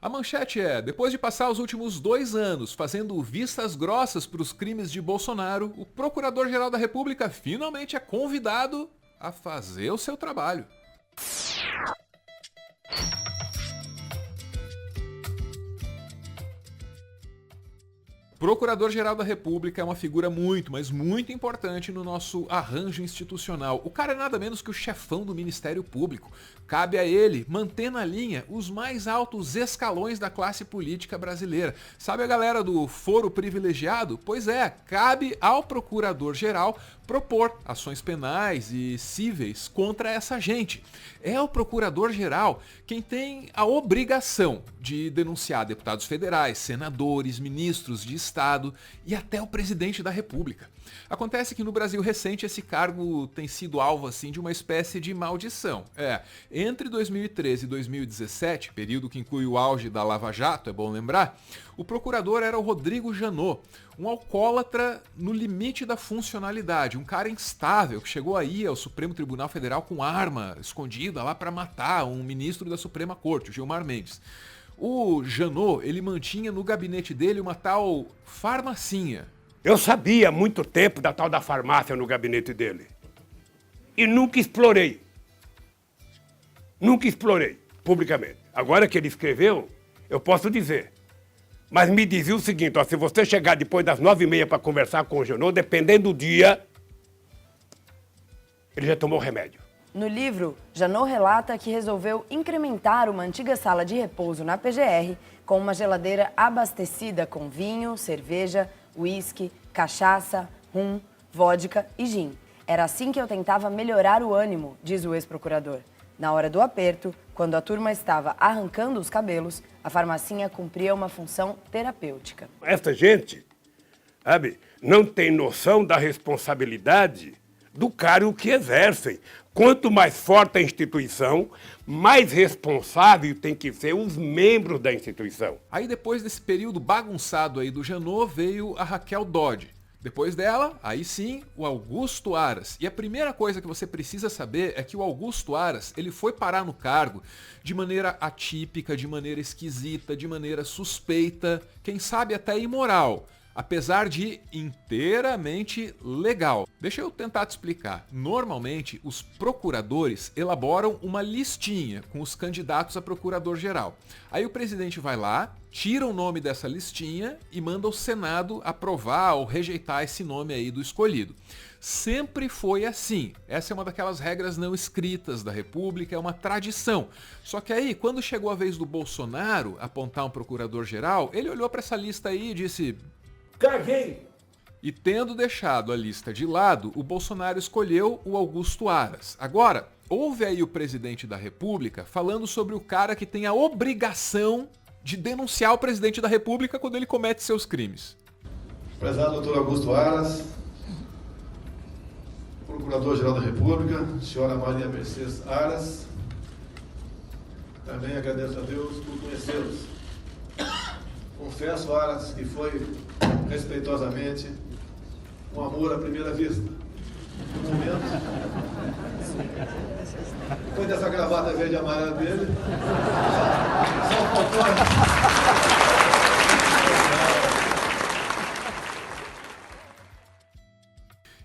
A manchete é: depois de passar os últimos 2 anos fazendo vistas grossas para os crimes de Bolsonaro, o Procurador-Geral da República finalmente é convidado a fazer o seu trabalho. Procurador-Geral da República é uma figura muito, mas muito importante no nosso arranjo institucional. O cara é nada menos que o chefão do Ministério Público. Cabe a ele manter na linha os mais altos escalões da classe política brasileira. Sabe a galera do foro privilegiado? Pois é, cabe ao Procurador-Geral propor ações penais e cíveis contra essa gente. É o Procurador-Geral quem tem a obrigação de denunciar deputados federais, senadores, ministros de Estado e até o presidente da República. Acontece que no Brasil recente esse cargo tem sido alvo assim de uma espécie de maldição. Entre 2013 e 2017, período que inclui o auge da Lava Jato, é bom lembrar, o procurador era o Rodrigo Janot, um alcoólatra no limite da funcionalidade, um cara instável que chegou aí ao Supremo Tribunal Federal com arma escondida lá para matar um ministro da Suprema Corte, o Gilmar Mendes. O Janot, ele mantinha no gabinete dele uma tal farmacinha. Eu sabia há muito tempo da tal da farmácia no gabinete dele. E nunca explorei. Nunca explorei, publicamente. Agora que ele escreveu, eu posso dizer. Mas me dizia o seguinte, ó, se você chegar depois das 9h30 para conversar com o Janot, dependendo do dia, ele já tomou remédio. No livro, Janot relata que resolveu incrementar uma antiga sala de repouso na PGR com uma geladeira abastecida com vinho, cerveja, uísque, cachaça, rum, vodka e gin. Era assim que eu tentava melhorar o ânimo, diz o ex-procurador. Na hora do aperto, quando a turma estava arrancando os cabelos, a farmacinha cumpria uma função terapêutica. Essa gente, sabe, não tem noção da responsabilidade do cargo que exercem. Quanto mais forte a instituição, mais responsável tem que ser os membros da instituição. Aí depois desse período bagunçado aí do Janot, veio a Raquel Dodge. Depois dela, aí sim, o Augusto Aras. E a primeira coisa que você precisa saber é que o Augusto Aras, ele foi parar no cargo de maneira atípica, de maneira esquisita, de maneira suspeita, quem sabe até imoral, apesar de inteiramente legal. Deixa eu tentar te explicar. Normalmente, os procuradores elaboram uma listinha com os candidatos a procurador-geral. Aí o presidente vai lá, tira o nome dessa listinha e manda o Senado aprovar ou rejeitar esse nome aí do escolhido. Sempre foi assim. Essa é uma daquelas regras não escritas da República, é uma tradição. Só que aí, quando chegou a vez do Bolsonaro apontar um procurador-geral, ele olhou para essa lista aí e disse: caguei! E tendo deixado a lista de lado, o Bolsonaro escolheu o Augusto Aras. Agora, houve aí o presidente da República falando sobre o cara que tem a obrigação de denunciar o presidente da República quando ele comete seus crimes. Prezado doutor Augusto Aras, Procurador-Geral da República, senhora Maria Mercedes Aras, também agradeço a Deus por conhecê-los. Confesso, Aras, que foi respeitosamente um amor à primeira vista. No momento, depois dessa gravata verde e amarela dele, só faltou...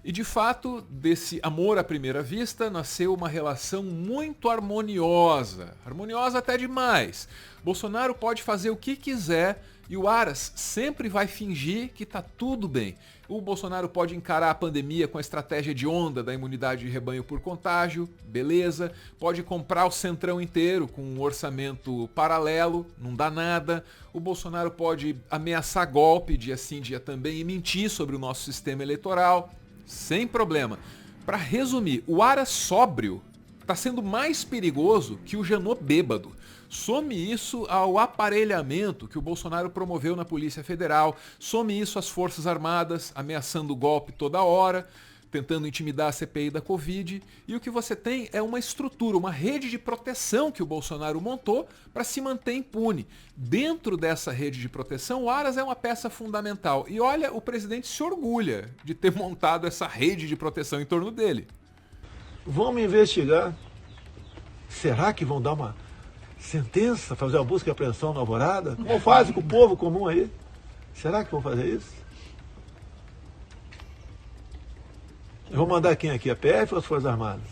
E de fato, desse amor à primeira vista, nasceu uma relação muito harmoniosa. Harmoniosa até demais. Bolsonaro pode fazer o que quiser e o Aras sempre vai fingir que tá tudo bem. O Bolsonaro pode encarar a pandemia com a estratégia de onda da imunidade de rebanho por contágio, beleza. Pode comprar o Centrão inteiro com um orçamento paralelo, não dá nada. O Bolsonaro pode ameaçar golpe dia sim, dia também e mentir sobre o nosso sistema eleitoral. Sem problema. Para resumir, o Aras sóbrio está sendo mais perigoso que o Janot bêbado. Some isso ao aparelhamento que o Bolsonaro promoveu na Polícia Federal, some isso às Forças Armadas, ameaçando o golpe toda hora, tentando intimidar a CPI da Covid, e o que você tem é uma estrutura, uma rede de proteção que o Bolsonaro montou para se manter impune. Dentro dessa rede de proteção, o Aras é uma peça fundamental. E olha, o presidente se orgulha de ter montado essa rede de proteção em torno dele. Vão me investigar. Será que vão dar uma sentença, fazer uma busca e apreensão na Alvorada, como fazem com o povo comum aí. Será que vão fazer isso? Eu vou mandar quem aqui? A PF ou as Forças Armadas?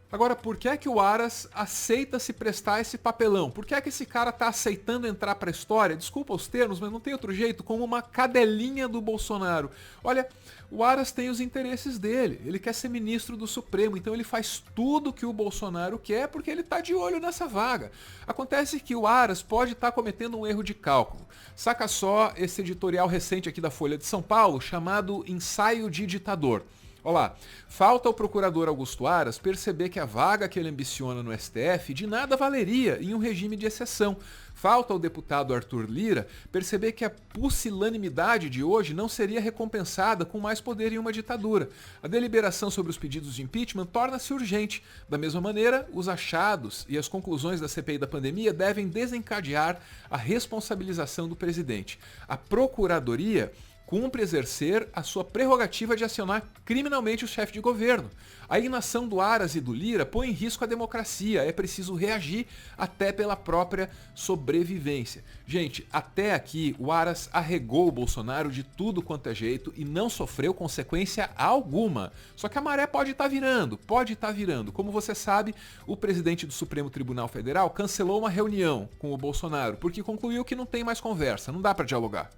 Agora, por que é que o Aras aceita se prestar esse papelão? Por que é que esse cara tá aceitando entrar pra história? Desculpa os termos, mas não tem outro jeito, como uma cadelinha do Bolsonaro. Olha, o Aras tem os interesses dele. Ele quer ser ministro do Supremo, então ele faz tudo que o Bolsonaro quer porque ele tá de olho nessa vaga. Acontece que o Aras pode estar cometendo um erro de cálculo. Saca só esse editorial recente aqui da Folha de São Paulo, chamado Ensaio de Ditador. Olá, falta ao procurador Augusto Aras perceber que a vaga que ele ambiciona no STF de nada valeria em um regime de exceção. Falta ao deputado Arthur Lira perceber que a pusilanimidade de hoje não seria recompensada com mais poder em uma ditadura. A deliberação sobre os pedidos de impeachment torna-se urgente. Da mesma maneira, os achados e as conclusões da CPI da pandemia devem desencadear a responsabilização do presidente. A Procuradoria cumpre exercer a sua prerrogativa de acionar criminalmente o chefe de governo. A inação do Aras e do Lira põe em risco a democracia. É preciso reagir até pela própria sobrevivência. Gente, até aqui o Aras arregou o Bolsonaro de tudo quanto é jeito e não sofreu consequência alguma. Só que a maré pode estar virando, Como você sabe, o presidente do Supremo Tribunal Federal cancelou uma reunião com o Bolsonaro porque concluiu que não tem mais conversa, não dá para dialogar.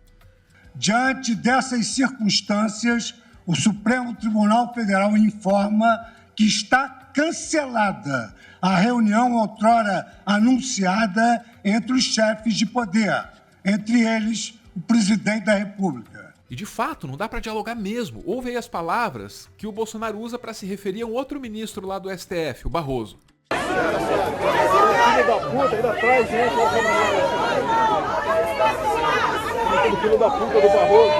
Diante dessas circunstâncias, o Supremo Tribunal Federal informa que está cancelada a reunião outrora anunciada entre os chefes de poder, entre eles o presidente da República. E de fato, não dá para dialogar mesmo. Ouve aí as palavras que o Bolsonaro usa para se referir a um outro ministro lá do STF, o Barroso. Filho da puta, ainda atrás, hein? Filho da puta do Barroso.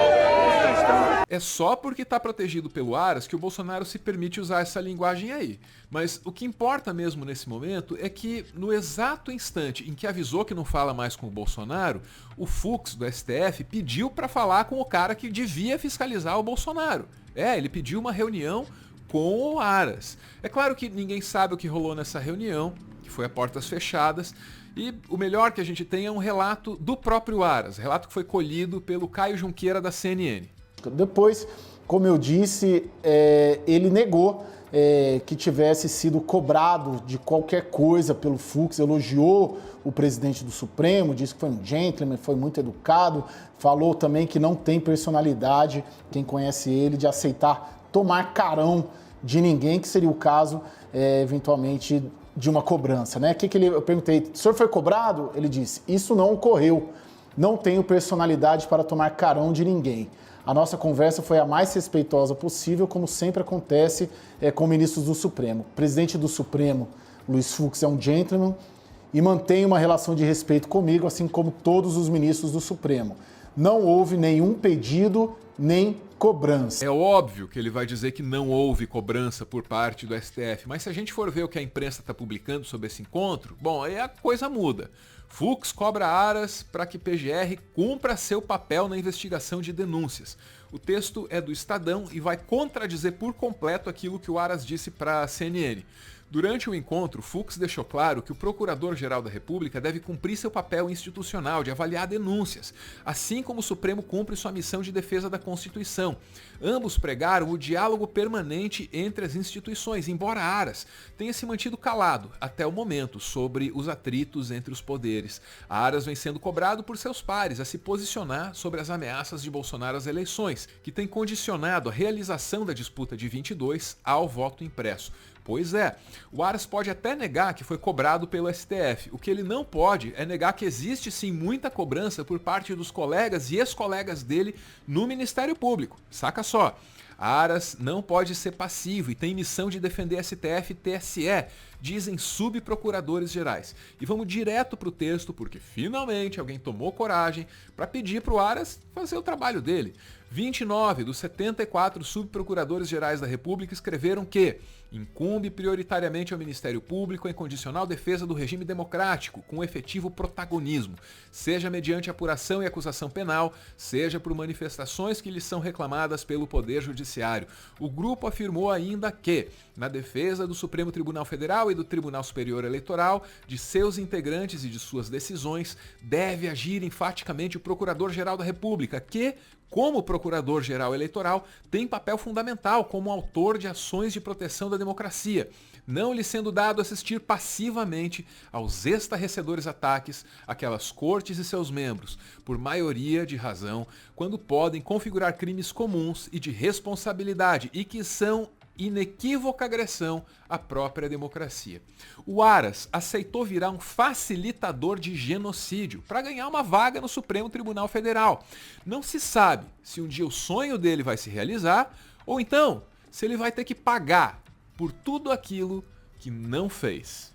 É só porque está protegido pelo Aras que o Bolsonaro se permite usar essa linguagem aí. Mas o que importa mesmo nesse momento é que, no exato instante em que avisou que não fala mais com o Bolsonaro, o Fux do STF pediu para falar com o cara que devia fiscalizar o Bolsonaro. Ele pediu uma reunião com o Aras. É claro que ninguém sabe o que rolou nessa reunião, que foi a portas fechadas, e o melhor que a gente tem é um relato do próprio Aras, relato que foi colhido pelo Caio Junqueira da CNN. Depois, como eu disse, ele negou que tivesse sido cobrado de qualquer coisa pelo Fux, elogiou o presidente do Supremo, disse que foi um gentleman, foi muito educado, falou também que não tem personalidade, quem conhece ele, de aceitar tomar carão de ninguém, que seria o caso, eventualmente, de uma cobrança, né? Eu perguntei, o senhor foi cobrado? Ele disse, isso não ocorreu, não tenho personalidade para tomar carão de ninguém. A nossa conversa foi a mais respeitosa possível, como sempre acontece com ministros do Supremo. O presidente do Supremo, Luiz Fux, é um gentleman e mantém uma relação de respeito comigo, assim como todos os ministros do Supremo. Não houve nenhum pedido, nem cobrança. É óbvio que ele vai dizer que não houve cobrança por parte do STF, mas se a gente for ver o que a imprensa está publicando sobre esse encontro, bom, aí a coisa muda. Fux cobra Aras para que PGR cumpra seu papel na investigação de denúncias. O texto é do Estadão e vai contradizer por completo aquilo que o Aras disse para a CNN. Durante o encontro, Fux deixou claro que o Procurador-Geral da República deve cumprir seu papel institucional de avaliar denúncias, assim como o Supremo cumpre sua missão de defesa da Constituição. Ambos pregaram o diálogo permanente entre as instituições, embora Aras tenha se mantido calado até o momento sobre os atritos entre os poderes. Aras vem sendo cobrado por seus pares a se posicionar sobre as ameaças de Bolsonaro às eleições, que tem condicionado a realização da disputa de 22 ao voto impresso. Pois é, o Aras pode até negar que foi cobrado pelo STF. O que ele não pode é negar que existe sim muita cobrança por parte dos colegas e ex-colegas dele no Ministério Público. Saca só, Aras não pode ser passivo e tem missão de defender STF e TSE, dizem subprocuradores gerais. E vamos direto para o texto, porque finalmente alguém tomou coragem para pedir para o Aras fazer o trabalho dele. 29 dos 74 subprocuradores-gerais da República escreveram que incumbe prioritariamente ao Ministério Público a incondicional defesa do regime democrático, com efetivo protagonismo, seja mediante apuração e acusação penal, seja por manifestações que lhes são reclamadas pelo Poder Judiciário. O grupo afirmou ainda que, na defesa do Supremo Tribunal Federal e do Tribunal Superior Eleitoral, de seus integrantes e de suas decisões, deve agir enfaticamente o Procurador-Geral da República, que, como Procurador-Geral Eleitoral, tem papel fundamental como autor de ações de proteção da democracia, não lhe sendo dado assistir passivamente aos estarrecedores ataques àquelas cortes e seus membros, por maioria de razão, quando podem configurar crimes comuns e de responsabilidade e que são inequívoca agressão à própria democracia. O Aras aceitou virar um facilitador de genocídio para ganhar uma vaga no Supremo Tribunal Federal. Não se sabe se um dia o sonho dele vai se realizar ou então se ele vai ter que pagar por tudo aquilo que não fez.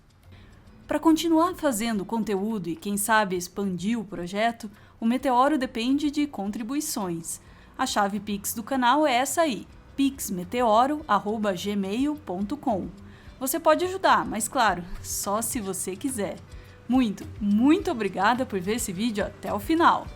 Para continuar fazendo conteúdo e, quem sabe, expandir o projeto, o Meteoro depende de contribuições. A chave Pix do canal é essa aí, pixmeteoro@gmail.com. Você pode ajudar, mas claro, só se você quiser. Muito obrigada por ver esse vídeo até o final.